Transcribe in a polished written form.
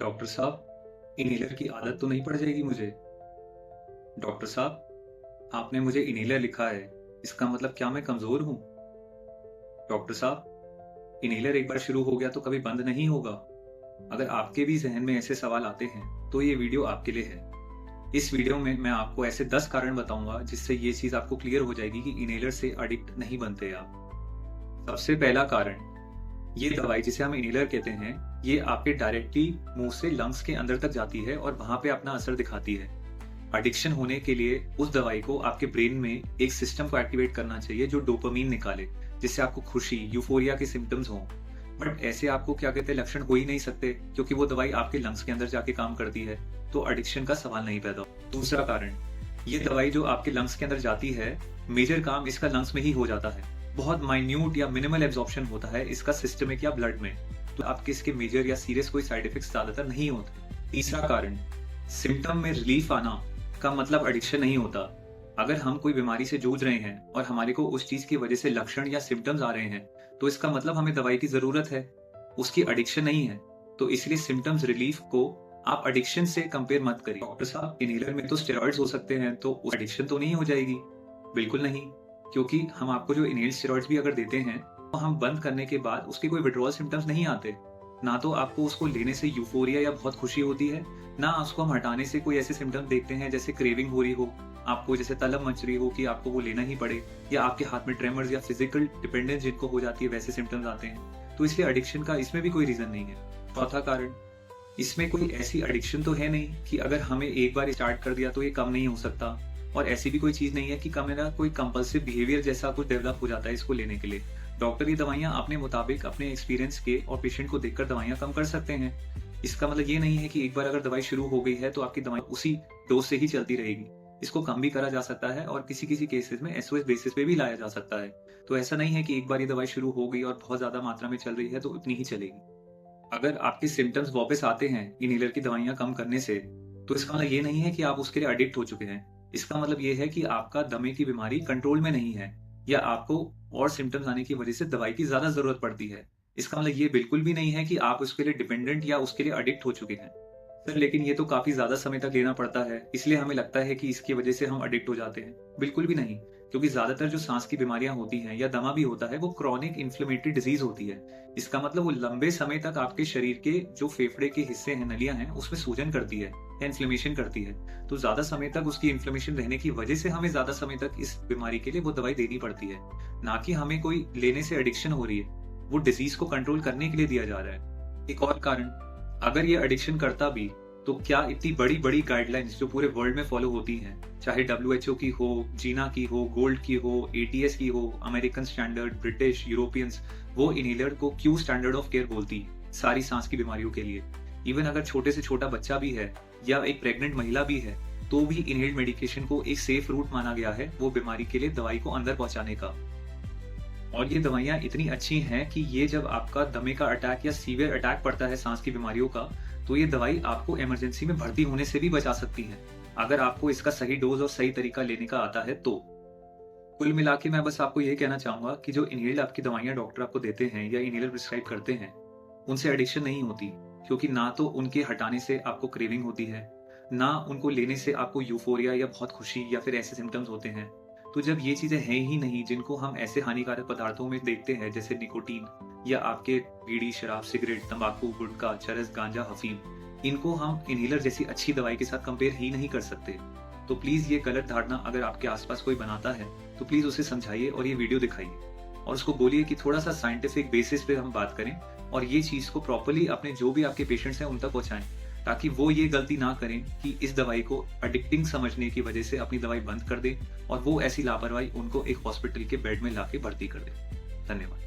Doctor साहब, inhaler की आदत तो नहीं पड़ जाएगी मुझे? डॉक्टर साहब, आपने मुझे इन्हेलर लिखा है, इसका मतलब क्या मैं कमज़ोर हूँ? डॉक्टर साहब, इन्हेलर एक बार शुरू हो गया तो कभी बंद नहीं होगा। अगर आपके भी ज़हन में ऐसे सवाल आते हैं, तो ये वीडियो आपके लिए है। इस वीडियो में मैं आपको ऐसे 10 कारण बताऊंगा जिससे ये चीज़ आपको क्लियर हो जाएगी कि इन्हेलर से एडिक्ट नहीं बनते आप। सबसे पहला कारण, ये दवाई जिसे हम इन्हेलर कहते हैं, ये आपके डायरेक्टली मुंह से लंग्स के अंदर तक जाती है और वहां पे अपना असर दिखाती है। एडिक्शन होने के लिए उस दवाई को आपके ब्रेन में एक सिस्टम को एक्टिवेट करना चाहिए जो डोपामीन निकाले, जिससे आपको खुशी, यूफोरिया के सिम्टम्स हों। बट ऐसे आपको क्या कहते हैं लक्षण हो ही नहीं सकते, क्योंकि वो दवाई आपके लंग्स के अंदर जाके काम करती है, तो एडिक्शन का सवाल नहीं पैदा हो। दूसरा कारण, ये दवाई जो आपके लंग्स के अंदर जाती है, मेजर काम इसका लंग्स में ही हो जाता है। बहुत माइन्यूट या मिनिमल एब्जॉर्प्शन होता है इसका सिस्टमिक या ब्लड में, तो आपके इसके मेजर या सीरियस कोई साइड इफेक्ट्स ज्यादातर नहीं होते। तीसरा कारण, सिम्टम में रिलीफ आना का मतलब एडिक्शन नहीं होता। अगर हम कोई बीमारी से जूझ रहे हैं और हमारे को उस चीज की वजह से लक्षण या सिम्टम्स आ रहे हैं, तो इसका मतलब हमें दवाई की जरूरत है, उसकी एडिक्शन नहीं है। तो इसलिए सिम्टम्स रिलीफ को आप एडिक्शन से कंपेयर मत करिए। डॉक्टर साहब, इन्हेलर में तो स्टेरॉइड्स हो सकते हैं, तो उस एडिक्शन तो नहीं हो जाएगी? बिल्कुल नहीं, क्योंकि हम आपको जो इनहेल स्टेरॉइड्स भी अगर देते हैं, तो हम बंद करने के बाद उसके कोई विड्रॉल सिम्टम्स नहीं आते। ना तो आपको उसको लेने से यूफोरिया या बहुत खुशी होती है, ना उसको हम हटाने से कोई ऐसे सिम्टम्स देखते हैं जैसे क्रेविंग हो रही हो, आपको जैसे तलब मच रही हो कि आपको वो लेना ही पड़े, या आपके हाथ में ट्रेमर्स या फिजिकल डिपेंडेंस जिनको हो जाती है वैसे सिम्टम्स आते हैं। तो इसलिए एडिक्शन का इसमें भी कोई रीजन नहीं है। चौथा कारण, इसमें कोई ऐसी एडिक्शन तो है नहीं कि अगर हमें एक बार स्टार्ट कर दिया तो ये कम नहीं हो सकता, और ऐसी भी कोई चीज नहीं है कि मेरा कोई कंपल्सिव बिहेवियर जैसा कुछ डेवलप हो जाता है इसको लेने के लिए। डॉक्टर ये दवाइयां अपने मुताबिक अपने एक्सपीरियंस के और पेशेंट को देखकर दवाइयां कम कर सकते हैं। इसका मतलब ये नहीं है कि एक बार अगर दवाई शुरू हो गई है तो आपकी दवाई उसी डोज से ही चलती रहेगी। इसको कम भी करा जा सकता है और किसी किसी केसेस में एसओएस बेसिस पे भी लाया जा सकता है। तो ऐसा नहीं है कि एक बार ये दवाई शुरू हो गई और बहुत ज्यादा मात्रा में चल रही है तो उतनी ही चलेगी। अगर आपके सिम्टम्स वापस आते हैं इन्हेलर की दवाइयां कम करने से, तो इसका मतलब ये नहीं है कि आप उसके लिए एडिक्ट हो चुके हैं। इसका मतलब ये है कि आपका दमे की बीमारी कंट्रोल में नहीं है, या आपको और सिम्टम्स आने की वजह से दवाई की ज्यादा जरूरत पड़ती है। इसका मतलब ये बिल्कुल भी नहीं है कि आप उसके लिए डिपेंडेंट या उसके लिए एडिक्ट हो चुके हैं। सर, लेकिन ये तो काफी ज्यादा समय तक लेना पड़ता है, इसलिए हमें लगता है कि इसकी वजह से हम एडिक्ट हो जाते हैं। बिल्कुल भी नहीं, क्योंकि ज्यादातर जो सांस की बीमारियां होती हैं या दमा भी होता है, वो क्रॉनिक इन्फ्लेमेटरी डिजीज होती है। इसका मतलब वो लंबे समय तक आपके शरीर के जो फेफड़े के हिस्से हैं, नलियां हैं, उसमें सूजन करती है या इन्फ्लेमेशन करती है। तो ज्यादा समय तक उसकी इन्फ्लेमेशन रहने की वजह से हमें ज्यादा समय तक इस बीमारी के लिए वो दवाई देनी पड़ती है, ना कि हमें कोई लेने से एडिक्शन हो रही है। वो डिजीज को कंट्रोल करने के लिए दिया जा रहा है। एक और कारण, अगर ये एडिक्शन करता भी, तो क्या इतनी बड़ी बड़ी गाइडलाइंस जो पूरे वर्ल्ड में फॉलो होती हैं, चाहे डब्ल्यूएचओ की हो, जीना की हो, गोल्ड की हो, एटीएस की हो, अमेरिकन स्टैंडर्ड, ब्रिटिश, यूरोपियंस, वो इन्हेलर को क्यू स्टैंडर्ड ऑफ केयर बोलती है सारी सांस की बीमारियों के लिए। इवन अगर छोटे से छोटा बच्चा भी है या एक प्रेग्नेंट महिला भी है, तो भी इनहेल्ड मेडिकेशन को एक सेफ रूट माना गया है वो बीमारी के लिए दवाई को अंदर पहुंचाने का। और ये दवाइयां इतनी अच्छी हैं कि ये जब आपका दमे का अटैक या सीवियर अटैक पड़ता है सांस की बीमारियों का, तो ये दवाई आपको इमरजेंसी में भर्ती होने से भी बचा सकती है, अगर आपको इसका सही डोज और सही तरीका लेने का आता है तो। कुल मिला के मैं बस आपको ये कहना चाहूंगा कि जो इनहेल्ड आपकी दवाइयां डॉक्टर आपको देते हैं या इनहेलर प्रिस्क्राइब करते हैं, उनसे एडिक्शन नहीं होती, क्योंकि ना तो उनके हटाने से आपको क्रेविंग होती है, ना उनको लेने से आपको यूफोरिया या बहुत खुशी या फिर ऐसे सिम्टम्स होते हैं। तो जब ये चीजें हैं ही नहीं जिनको हम ऐसे हानिकारक पदार्थों में देखते हैं जैसे निकोटीन या आपके बीड़ी, शराब, सिगरेट, तंबाकू, गुटखा, चरस, गांजा, अफीम, इनको हम इनहेलर जैसी अच्छी दवाई के साथ कंपेयर ही नहीं कर सकते। तो प्लीज ये गलत धारणा अगर आपके आसपास कोई बनाता है, तो प्लीज उसे समझाइए और ये वीडियो दिखाइए और उसको बोलिए कि थोड़ा सा साइंटिफिक बेसिस पे हम बात करें और ये चीज को प्रॉपरली अपने जो भी आपके पेशेंट्स हैं उन तक पहुंचाएं, ताकि वो ये गलती ना करें कि इस दवाई को एडिक्टिंग समझने की वजह से अपनी दवाई बंद कर दे और वो ऐसी लापरवाही उनको एक हॉस्पिटल के बेड में लाके भर्ती कर दे। धन्यवाद।